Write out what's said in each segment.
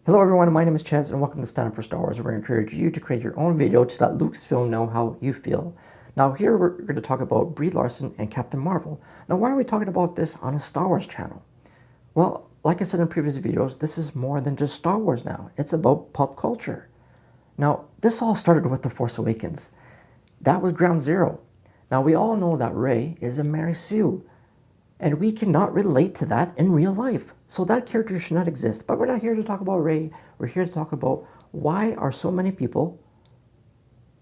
Hello everyone, my name is Ches and welcome to Stand Up for Star Wars, where we encourage you to create your own video to let Lucasfilm know how you feel. Now here we're going to talk about Brie Larson and Captain Marvel. Now why are we talking about this on a Star Wars channel? Well, like I said in previous videos, this is more than just Star Wars now. It's about pop culture. Now this all started with The Force Awakens. That was ground zero. Now we all know that Rey is a Mary Sue. And we cannot relate to that in real life. So that character should not exist. But we're not here to talk about Rey. We're here to talk about why are so many people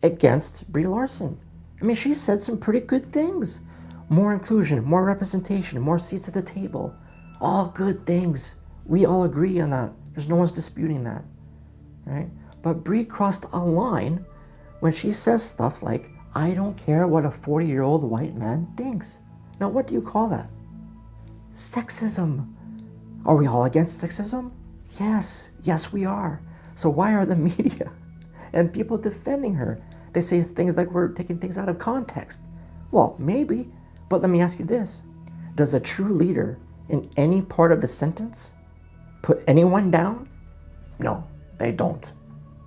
against Brie Larson. I mean, she said some pretty good things. More inclusion, more representation, more seats at the table. All good things. We all agree on that. There's no one's disputing that, right? But Brie crossed a line when she says stuff like, I don't care what a 40-year-old white man thinks. Now, what do you call that? Sexism. Are we all against sexism? Yes, we are. So why are the media and people defending her? They say things like we're taking things out of context. Well, maybe, but let me ask you this. Does a true leader in any part of the sentence put anyone down? No, they don't,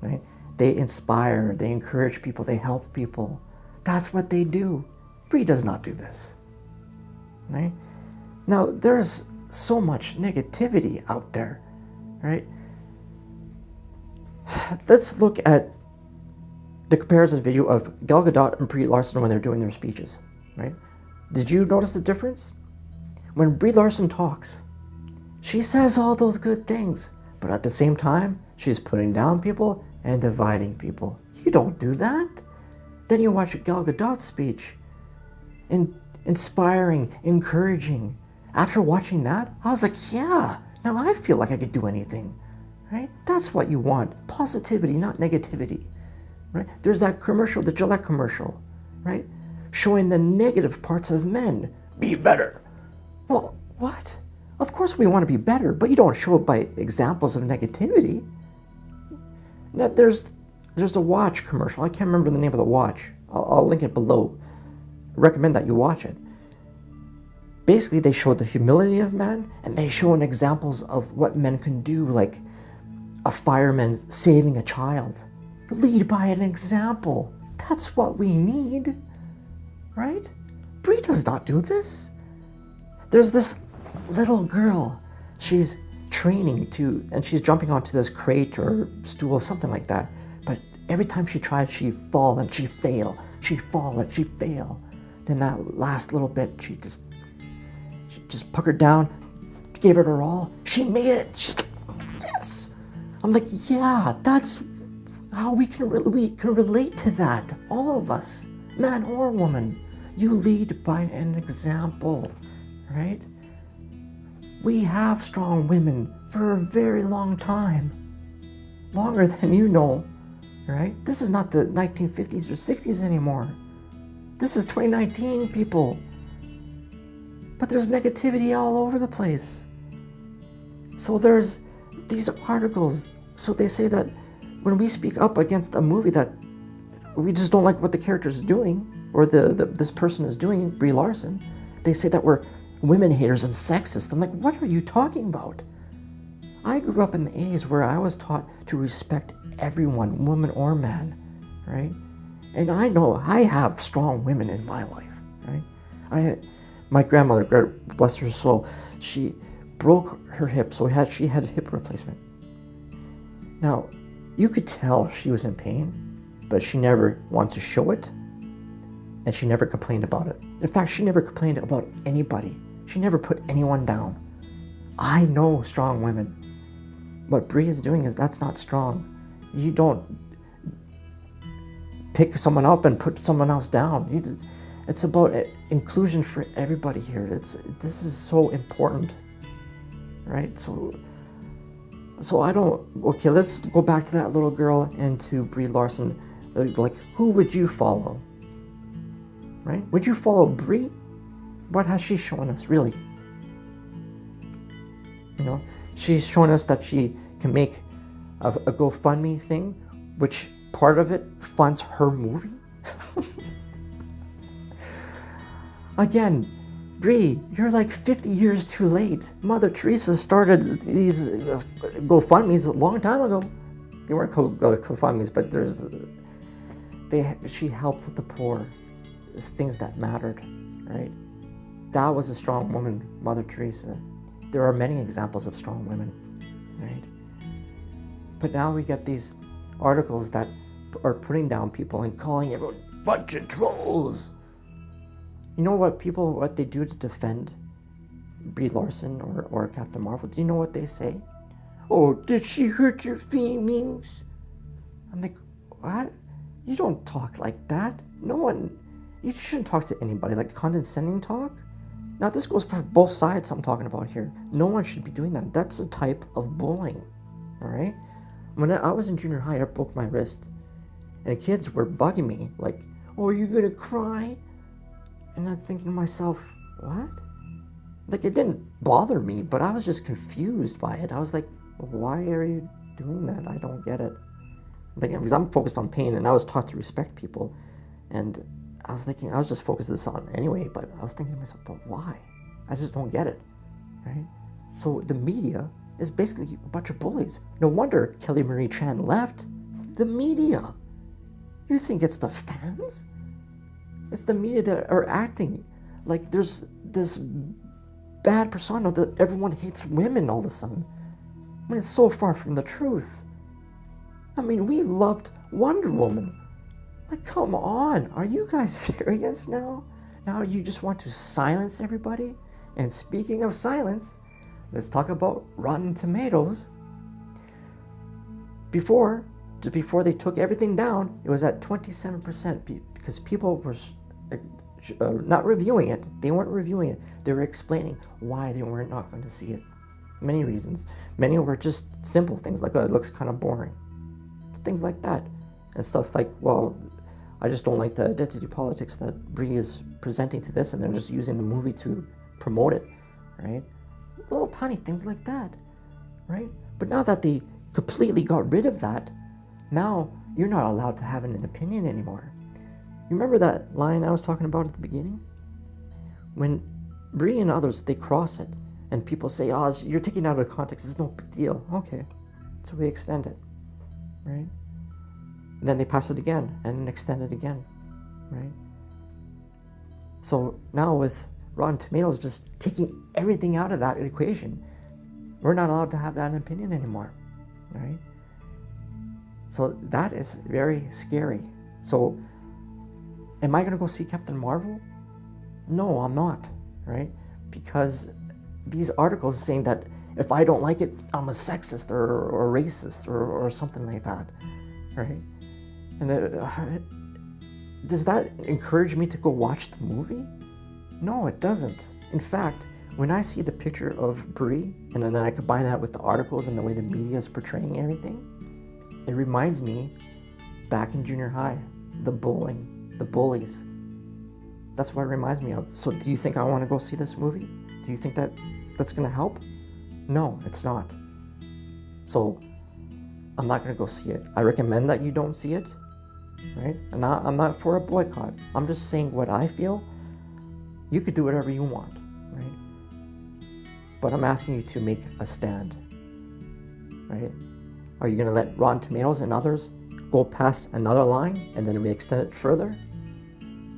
right? They inspire, they encourage people, they help people. That's what they do. Brie does not do this, right? Now, there's so much negativity out there, right? Let's look at the comparison video of Gal Gadot and Brie Larson when they're doing their speeches, right? Did you notice the difference? When Brie Larson talks, she says all those good things, but at the same time, she's putting down people and dividing people. You don't do that. Then you watch Gal Gadot's speech, inspiring, encouraging. After watching that, I was like, yeah, now I feel like I could do anything, right? That's what you want. Positivity, not negativity, right? There's that commercial, the Gillette commercial, right? Showing the negative parts of men. Be better. Well, what? Of course we want to be better, but you don't show it by examples of negativity. Now, there's a watch commercial. I can't remember the name of the watch. I'll link it below. Recommend that you watch it. Basically, they show the humility of man, and they show examples of what men can do, like a fireman saving a child. Lead by an example. That's what we need, right? Brie does not do this. There's this little girl. She's training and she's jumping onto this crate or stool, something like that. But every time she tries, she fall and she fail. She fall and she fail. Then that last little bit, she just puckered down, gave it her all. She made it. She's like, yes. I'm like, yeah, that's how we can relate to that. All of us, man or woman. You lead by an example, right? We have strong women for a very long time. Longer than you know, right? This is not the 1950s or 60s anymore. This is 2019, people. But there's negativity all over the place. So there's these articles. So they say that when we speak up against a movie that we just don't like what the character is doing, or this person is doing, Brie Larson, they say that we're women haters and sexist. I'm like, what are you talking about? I grew up in the 80s where I was taught to respect everyone, woman or man, right? And I know I have strong women in my life, right? My grandmother, God bless her soul, she broke her hip, so she had hip replacement. Now, you could tell she was in pain, but she never wanted to show it, and she never complained about it. In fact, she never complained about anybody. She never put anyone down. I know strong women. What Brie is doing that's not strong. You don't pick someone up and put someone else down. It's about inclusion for everybody here. This is so important, right? So I don't. Okay, let's go back to that little girl and to Brie Larson. Like, who would you follow? Right? Would you follow Brie? What has she shown us, really? You know, she's shown us that she can make a GoFundMe thing, which part of it funds her movie. Again, Brie, you're like 50 years too late. Mother Teresa started these GoFundMes a long time ago. They weren't GoFundMes, but she helped the poor, things that mattered, right? That was a strong woman, Mother Teresa. There are many examples of strong women, right? But now we get these articles that are putting down people and calling everyone a bunch of trolls. You know what they do to defend Brie Larson or Captain Marvel? Do you know what they say? Oh, did she hurt your feelings? I'm like, what? You don't talk like that. No one, you shouldn't talk to anybody like condescending talk. Now this goes for both sides I'm talking about here. No one should be doing that. That's a type of bullying, all right? When I was in junior high, I broke my wrist. And kids were bugging me like, oh, are you gonna cry? And I'm thinking to myself, what? Like, it didn't bother me, but I was just confused by it. I was like, why are you doing that? I don't get it. But, because I'm focused on pain, and I was taught to respect people. And I was thinking, I was just focused this on anyway, but I was thinking to myself, but why? I just don't get it, right? So the media is basically a bunch of bullies. No wonder Kelly Marie Tran left. The media. You think it's the fans? It's the media that are acting like there's this bad persona that everyone hates women all of a sudden. I mean, it's so far from the truth. I mean, we loved Wonder Woman. Like, come on. Are you guys serious now? Now you just want to silence everybody? And speaking of silence, let's talk about Rotten Tomatoes. Before they took everything down, it was at 27% because people were not reviewing it. They weren't reviewing it. They were explaining why they were not going to see it. Many reasons. Many were just simple things like, oh, it looks kind of boring. Things like that. And stuff like, well, I just don't like the identity politics that Brie is presenting to this, and they're just using the movie to promote it, right? Little tiny things like that, right? But now that they completely got rid of that, now you're not allowed to have an opinion anymore. You remember that line I was talking about at the beginning? When Brie and others, they cross it, and people say, oh, you're taking it out of context, it's no big deal. Okay, so we extend it, right? And then they pass it again, and extend it again, right? So now with Rotten Tomatoes just taking everything out of that equation, we're not allowed to have that opinion anymore, right? So that is very scary. So am I going to go see Captain Marvel? No, I'm not, right? Because these articles saying that if I don't like it, I'm a sexist or racist or something like that, right? And does that encourage me to go watch the movie? No, it doesn't. In fact, when I see the picture of Brie, and then I combine that with the articles and the way the media is portraying everything, it reminds me back in junior high, the bullying, the bullies. That's what it reminds me of. So do you think I want to go see this movie? Do you think that that's going to help? No, it's not. So I'm not going to go see it. I recommend that you don't see it, right? And I'm not for a boycott. I'm just saying what I feel. You could do whatever you want, right? But I'm asking you to make a stand, right? Are you going to let Rotten Tomatoes and others go past another line and then we extend it further?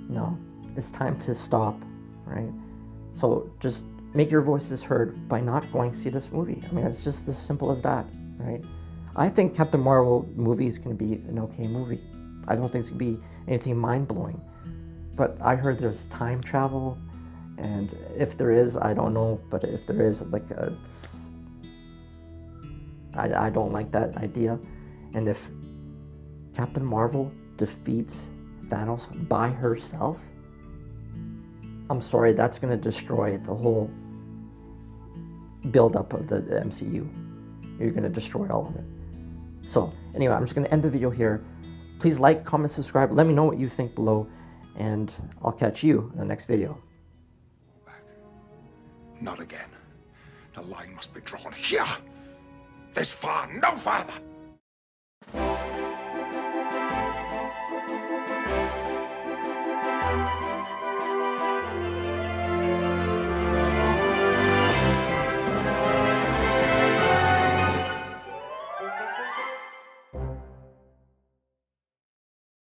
No, it's time to stop, right? So just make your voices heard by not going to see this movie. I mean, it's just as simple as that, right? I think Captain Marvel movie is going to be an okay movie. I don't think it's going to be anything mind-blowing. But I heard there's time travel, and if there is, I don't know. But if there is, like, I don't like that idea. And if Captain Marvel defeats Thanos by herself, I'm sorry, that's going to destroy the whole build-up of the MCU. You're going to destroy all of it. So anyway, I'm just going to end the video here. Please like, comment, subscribe. Let me know what you think below, and I'll catch you in the next video. Not again. The line must be drawn here. This far, no farther.